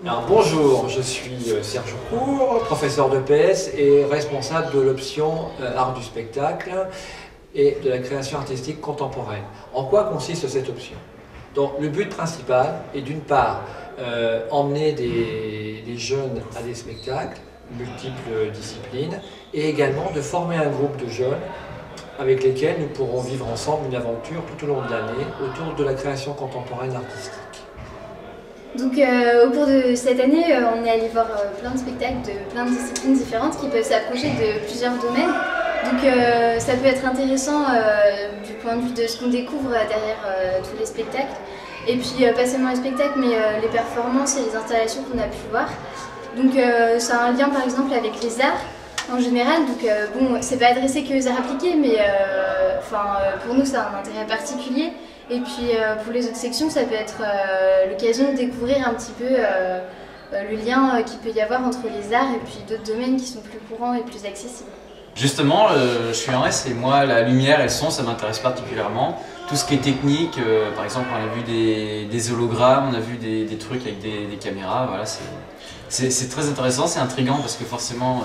Alors, bonjour, je suis Serge Cour, professeur de PS et responsable de l'option art du spectacle et de la création artistique contemporaine. En quoi consiste cette option? Donc, le but principal est d'une part emmener des jeunes à des spectacles, multiples disciplines, et également de former un groupe de jeunes avec lesquels nous pourrons vivre ensemble une aventure tout au long de l'année autour de la création contemporaine artistique. Donc au cours de cette année, on est allé voir plein de spectacles de plein de disciplines différentes qui peuvent s'approcher de plusieurs domaines. Donc ça peut être intéressant du point de vue de ce qu'on découvre derrière tous les spectacles. Et puis pas seulement les spectacles, mais les performances et les installations qu'on a pu voir. Donc ça a un lien par exemple avec les arts en général. Donc bon, c'est pas adressé que aux arts appliqués, mais pour nous ça a un intérêt particulier. Et puis pour les autres sections, ça peut être l'occasion de découvrir un petit peu le lien qu'il peut y avoir entre les arts et puis d'autres domaines qui sont plus courants et plus accessibles. Justement, je suis en S et moi la lumière et le son ça m'intéresse particulièrement. Tout ce qui est technique, par exemple on a vu des hologrammes, on a vu des trucs avec des caméras, voilà, c'est très intéressant, c'est intriguant parce que forcément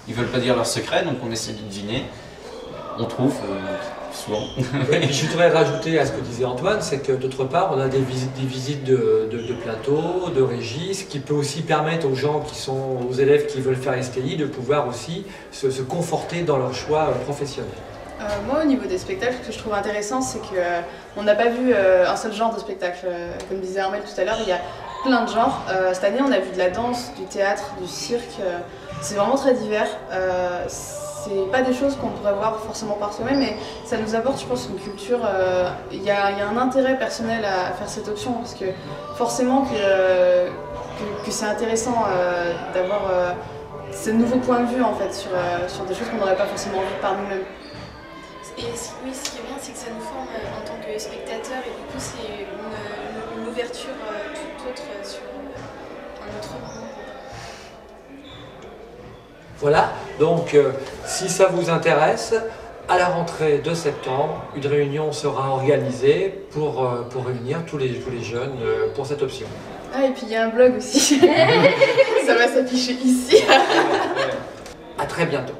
ils veulent pas dire leurs secrets, donc on essaie de deviner, on trouve souvent. Et je voudrais rajouter à ce que disait Antoine, c'est que d'autre part on a des visites de plateaux, de régie, ce qui peut aussi permettre aux gens aux élèves qui veulent faire STI de pouvoir aussi se conforter dans leur choix professionnel. Moi, au niveau des spectacles, ce que je trouve intéressant, c'est qu'on n'a pas vu un seul genre de spectacle. Comme disait Armel tout à l'heure, il y a plein de genres. Cette année, on a vu de la danse, du théâtre, du cirque. C'est vraiment très divers. C'est pas des choses qu'on pourrait voir forcément par soi-même, mais ça nous apporte, je pense, une culture. Il y a un intérêt personnel à faire cette option, parce que forcément que c'est intéressant d'avoir ce nouveau point de vue en fait sur des choses qu'on n'aurait pas forcément vues par nous-mêmes. Et oui, ce qui est bien, c'est que ça nous forme en tant que spectateurs et du coup c'est une ouverture tout autre sur un autre monde. Voilà, donc si ça vous intéresse, à la rentrée de septembre, une réunion sera organisée pour réunir tous les jeunes pour cette option. Ah, et puis il y a un blog aussi, ça va s'afficher ici. À très bientôt.